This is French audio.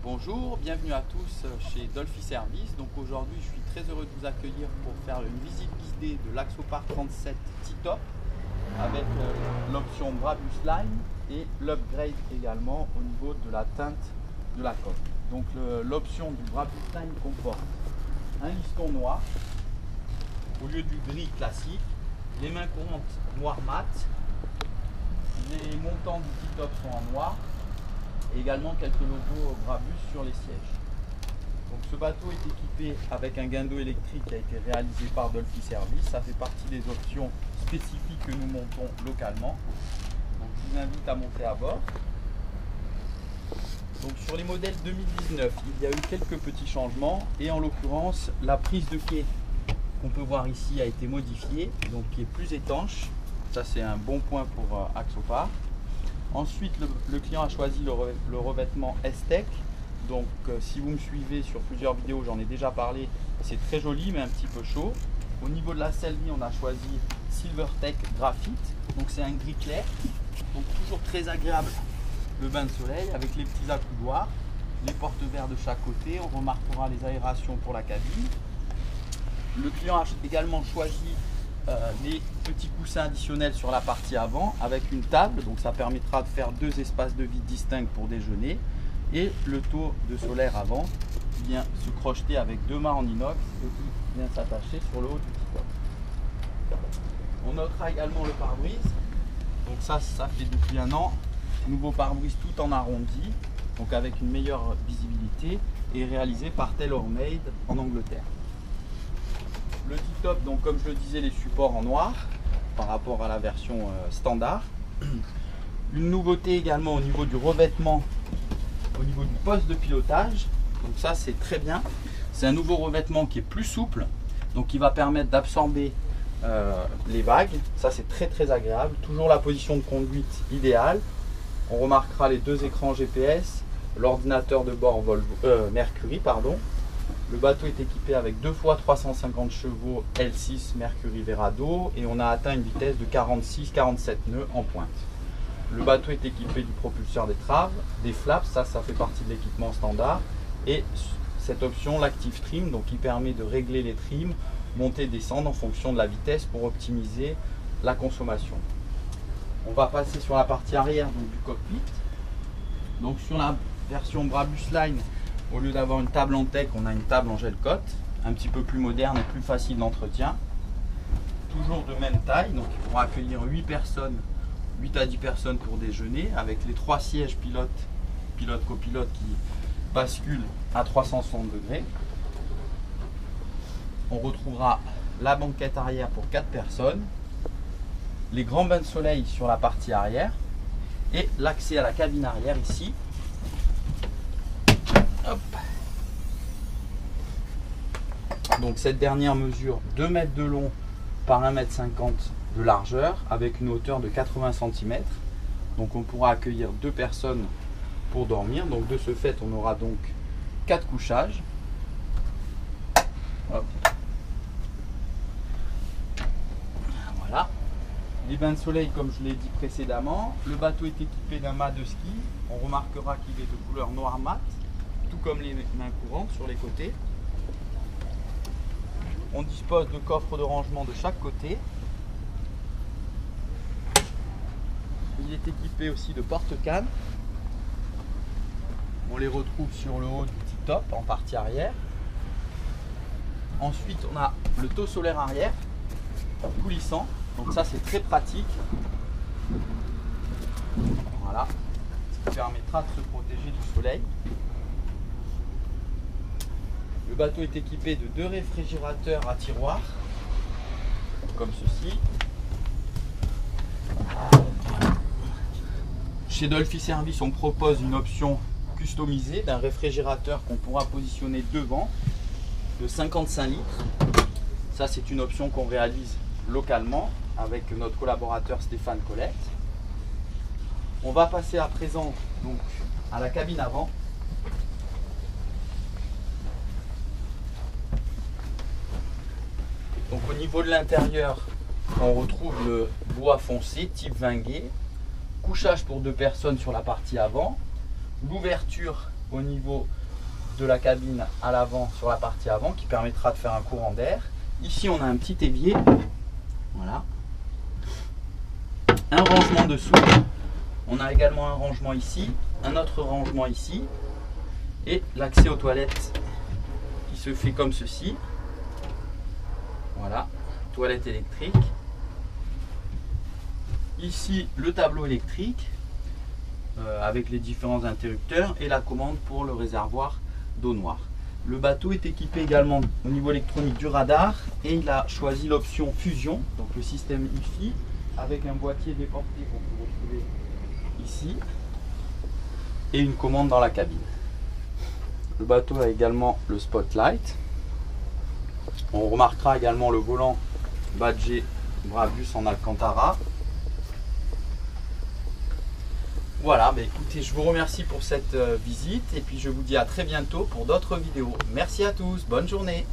Bonjour, bienvenue à tous chez Dolphy Service. Donc aujourd'hui, je suis très heureux de vous accueillir pour faire une visite guidée de l'Axopar 37 T-Top avec l'option Brabus Line et l'upgrade également au niveau de la teinte de la coque. Donc l'option du Brabus Line comporte un liston noir au lieu du gris classique, les mains courantes noir mat, les montants du T-Top sont en noir et également quelques logos Brabus sur les sièges. Donc ce bateau est équipé avec un guindeau électrique qui a été réalisé par Dolphy Service. Ça fait partie des options spécifiques que nous montons localement. Donc je vous invite à monter à bord. Donc sur les modèles 2019, il y a eu quelques petits changements et en l'occurrence la prise de quai qu'on peut voir ici a été modifiée, donc qui est plus étanche. Ça c'est un bon point pour Axopar. Ensuite, le client a choisi le revêtement S-Tech. Donc, si vous me suivez sur plusieurs vidéos, j'en ai déjà parlé. C'est très joli, mais un petit peu chaud. Au niveau de la sellerie, on a choisi Silvertech Graphite. Donc, c'est un gris clair. Donc, toujours très agréable le bain de soleil avec les petits accoudoirs, les portes verres de chaque côté. On remarquera les aérations pour la cabine. Le client a également choisi les petits coussins additionnels sur la partie avant avec une table, donc ça permettra de faire deux espaces de vide distincts pour déjeuner, et le taux de solaire avant qui vient se crocheter avec deux mâts en inox et qui vient s'attacher sur le haut du T-Top. On notera également le pare-brise, donc ça fait depuis un an, nouveau pare-brise tout en arrondi, donc avec une meilleure visibilité et réalisé par TaylorMade en Angleterre. Le T-Top, donc comme je le disais, les supports en noir par rapport à la version standard. Une nouveauté également au niveau du revêtement, au niveau du poste de pilotage. Donc ça c'est très bien. C'est un nouveau revêtement qui est plus souple, donc qui va permettre d'absorber les vagues. Ça c'est très agréable. Toujours la position de conduite idéale. On remarquera les deux écrans GPS, l'ordinateur de bord Mercury, pardon. Le bateau est équipé avec 2 fois 350 chevaux L6 Mercury Verado et on a atteint une vitesse de 46-47 nœuds en pointe. Le bateau est équipé du propulseur d'étrave, des flaps, ça fait partie de l'équipement standard, et cette option, l'Active Trim, donc qui permet de régler les trims, monter, descendre en fonction de la vitesse pour optimiser la consommation. On va passer sur la partie arrière donc, du cockpit. Donc sur la version Brabus Line, au lieu d'avoir une table en tech, on a une table en gel-cote, un petit peu plus moderne et plus facile d'entretien. Toujours de même taille, donc il pourra accueillir 8 à 10 personnes pour déjeuner, avec les 3 sièges pilote-copilote qui basculent à 360 degrés. On retrouvera la banquette arrière pour 4 personnes, les grands bains de soleil sur la partie arrière et l'accès à la cabine arrière ici. Hop. Donc cette dernière mesure 2 mètres de long par 1,50 m de largeur avec une hauteur de 80 cm. Donc on pourra accueillir 2 personnes pour dormir. Donc de ce fait on aura donc 4 couchages. Hop. Voilà. Les bains de soleil comme je l'ai dit précédemment. Le bateau est équipé d'un mât de ski. On remarquera qu'il est de couleur noir mat, tout comme les mains courantes sur les côtés. On dispose de coffres de rangement de chaque côté. Il est équipé aussi de porte-cannes. On les retrouve sur le haut du T-Top en partie arrière. Ensuite on a le taux solaire arrière coulissant, donc ça c'est très pratique. Voilà, ce qui permettra de se protéger du soleil. Le bateau est équipé de 2 réfrigérateurs à tiroirs, comme ceci. Chez Dolphy Service, on propose une option customisée d'un réfrigérateur qu'on pourra positionner devant, de 55 litres. Ça, c'est une option qu'on réalise localement avec notre collaborateur Stéphane Colette. On va passer à présent donc, à la cabine avant. Donc au niveau de l'intérieur, on retrouve le bois foncé type Wingé, couchage pour 2 personnes sur la partie avant, l'ouverture au niveau de la cabine à l'avant, sur la partie avant, qui permettra de faire un courant d'air. Ici on a un petit évier, voilà, un rangement dessous, on a également un rangement ici, un autre rangement ici, et l'accès aux toilettes qui se fait comme ceci, voilà, toilette électrique. Ici le tableau électrique avec les différents interrupteurs et la commande pour le réservoir d'eau noire. Le bateau est équipé également au niveau électronique du radar et il a choisi l'option fusion, donc le système IFI avec un boîtier déporté qu'on peut retrouver ici et une commande dans la cabine. Le bateau a également le spotlight. On remarquera également le volant badgé Brabus en Alcantara. Voilà, bah écoutez, je vous remercie pour cette visite et puis je vous dis à très bientôt pour d'autres vidéos. Merci à tous, bonne journée.